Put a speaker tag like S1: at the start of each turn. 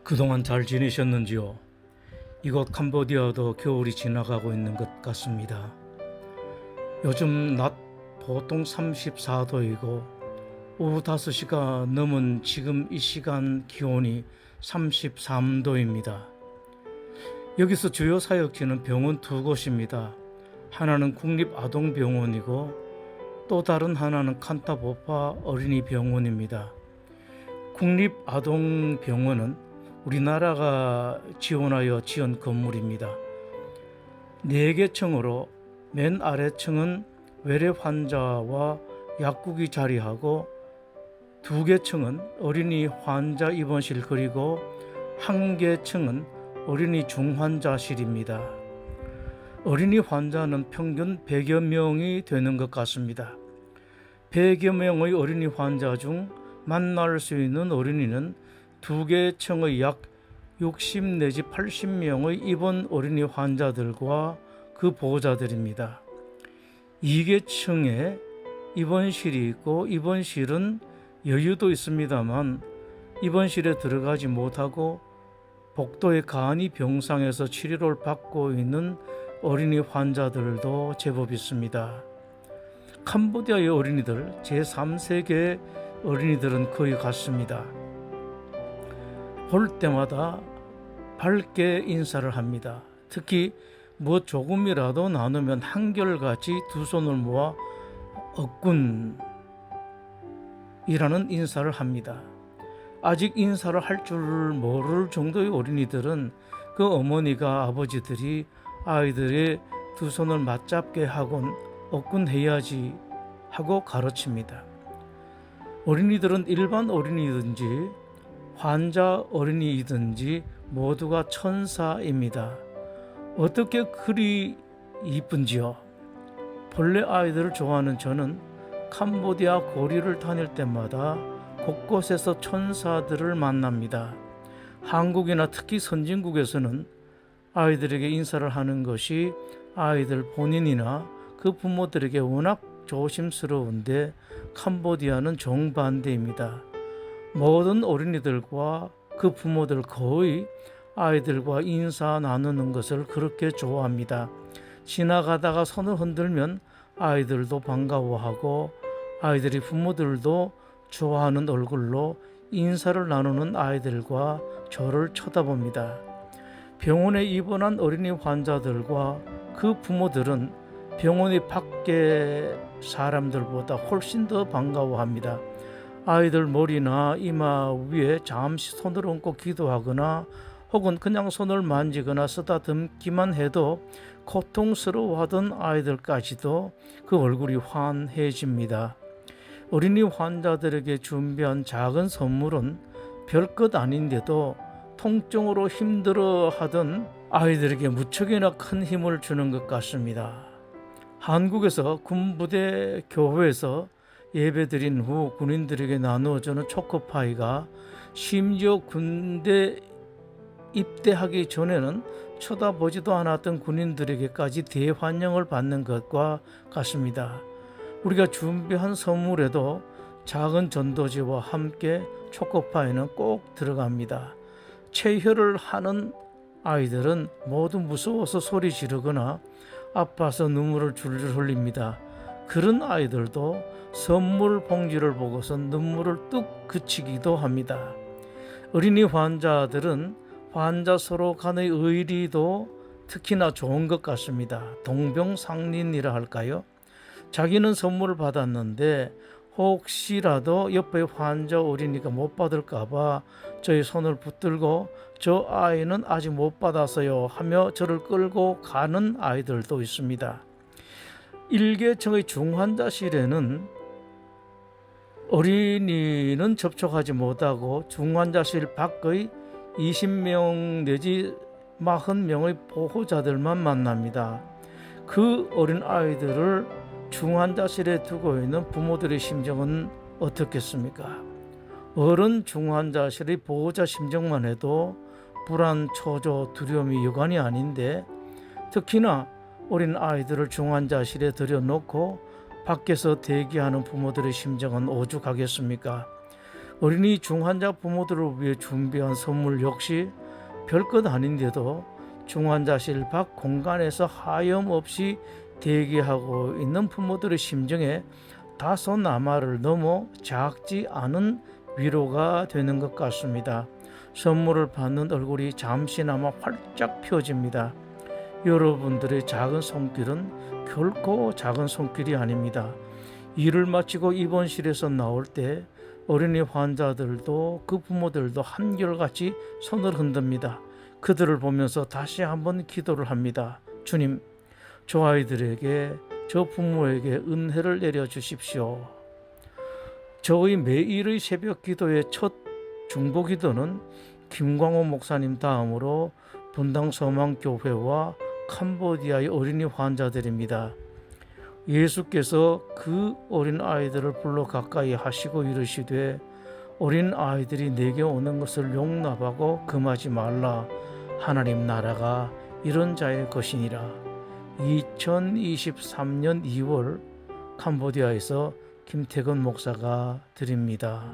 S1: 그동안 잘 지내셨는지요? 이곳 캄보디아도 겨울이 지나가고 있는 것 같습니다. 요즘 낮 보통 34도이고 오후 5시가 넘은 지금 이 시간 기온이 33도입니다. 여기서 주요 사역지는 병원 두 곳입니다. 하나는 국립아동병원이고 또 다른 하나는 칸타보파 어린이병원입니다. 국립아동병원은 우리나라가 지원하여 지은 건물입니다. 4개 층으로 맨 아래 층은 외래 환자와 약국이 자리하고 2개 층은 어린이 환자 입원실 그리고 1개 층은 어린이 중환자실입니다. 어린이 환자는 평균 100여 명이 되는 것 같습니다. 100여 명의 어린이 환자 중 만날 수 있는 어린이는 2개 층의 약 60 내지 80명의 입원 어린이 환자들과 그 보호자들입니다. 2개 층에 입원실이 있고 입원실은 여유도 있습니다만 입원실에 들어가지 못하고 복도의 간이 병상에서 치료를 받고 있는 어린이 환자들도 제법 있습니다. 캄보디아의 어린이들, 제3세계 어린이들은 거의 같습니다. 볼 때마다 밝게 인사를 합니다. 특히 뭐 조금이라도 나누면 한결같이 두 손을 모아 억군이라는 인사를 합니다. 아직 인사를 할 줄 모를 정도의 어린이들은 그 어머니가 아버지들이 아이들의 두 손을 맞잡게 하곤 억군해야지 하고 가르칩니다. 어린이들은 일반 어린이든지 환자 어린이이든지 모두가 천사입니다. 어떻게 그리 이쁜지요? 본래 아이들을 좋아하는 저는 캄보디아 거리를 다닐 때마다 곳곳에서 천사들을 만납니다. 한국이나 특히 선진국에서는 아이들에게 인사를 하는 것이 아이들 본인이나 그 부모들에게 워낙 조심스러운데 캄보디아는 정반대입니다. 모든 어린이들과 그 부모들 거의 아이들과 인사 나누는 것을 그렇게 좋아합니다. 지나가다가 손을 흔들면 아이들도 반가워하고 아이들이 부모들도 좋아하는 얼굴로 인사를 나누는 아이들과 저를 쳐다봅니다. 병원에 입원한 어린이 환자들과 그 부모들은 병원의 밖에 사람들보다 훨씬 더 반가워합니다. 아이들 머리나 이마 위에 잠시 손을 얹고 기도하거나 혹은 그냥 손을 만지거나 쓰다듬기만 해도 고통스러워하던 아이들까지도 그 얼굴이 환해집니다. 어린이 환자들에게 준비한 작은 선물은 별것 아닌데도 통증으로 힘들어하던 아이들에게 무척이나 큰 힘을 주는 것 같습니다. 한국에서 군부대 교회에서 예배드린 후 군인들에게 나누어주는 초코파이가 심지어 군대 입대하기 전에는 쳐다보지도 않았던 군인들에게까지 대환영을 받는 것과 같습니다. 우리가 준비한 선물에도 작은 전도지와 함께 초코파이는 꼭 들어갑니다. 체혈을 하는 아이들은 모두 무서워서 소리 지르거나 아파서 눈물을 줄줄 흘립니다. 그런 아이들도 선물 봉지를 보고서 눈물을 뚝 그치기도 합니다. 어린이 환자들은 환자 서로 간의 의리도 특히나 좋은 것 같습니다. 동병상련이라 할까요? 자기는 선물을 받았는데 혹시라도 옆에 환자 어린이가 못 받을까봐 저의 손을 붙들고 저 아이는 아직 못 받았어요 하며 저를 끌고 가는 아이들도 있습니다. 1계층의 중환자실에는 어린이는 접촉하지 못하고 중환자실 밖의 20명 내지 40명의 보호자들만 만납니다. 그 어린 아이들을 중환자실에 두고 있는 부모들의 심정은 어떻겠습니까? 어른 중환자실의 보호자 심정만 해도 불안, 초조, 두려움이 여간이 아닌데 특히나 어린 아이들을 중환자실에 들여놓고 밖에서 대기하는 부모들의 심정은 오죽하겠습니까? 어린이 중환자 부모들을 위해 준비한 선물 역시 별것 아닌데도 중환자실 밖 공간에서 하염없이 대기하고 있는 부모들의 심정에 다소 나마를 넘어 작지 않은 위로가 되는 것 같습니다. 선물을 받는 얼굴이 잠시나마 활짝 펴집니다. 여러분들의 작은 손길은 결코 작은 손길이 아닙니다. 일을 마치고 입원실에서 나올 때 어린이 환자들도 그 부모들도 한결같이 손을 흔듭니다. 그들을 보면서 다시 한번 기도를 합니다. 주님, 저 아이들에게, 저 부모에게 은혜를 내려주십시오. 저의 매일의 새벽 기도의 첫 중보 기도는 김광호 목사님 다음으로 분당 소망교회와 캄보디아의 어린이 환자들입니다. 예수께서 그 어린 아이들을 불러 가까이 하시고 이르시되 어린 아이들이 내게 오는 것을 용납하고 금하지 말라. 하나님 나라가 이런 자의 것이니라. 2023년 2월 캄보디아에서 김태근 목사가 드립니다.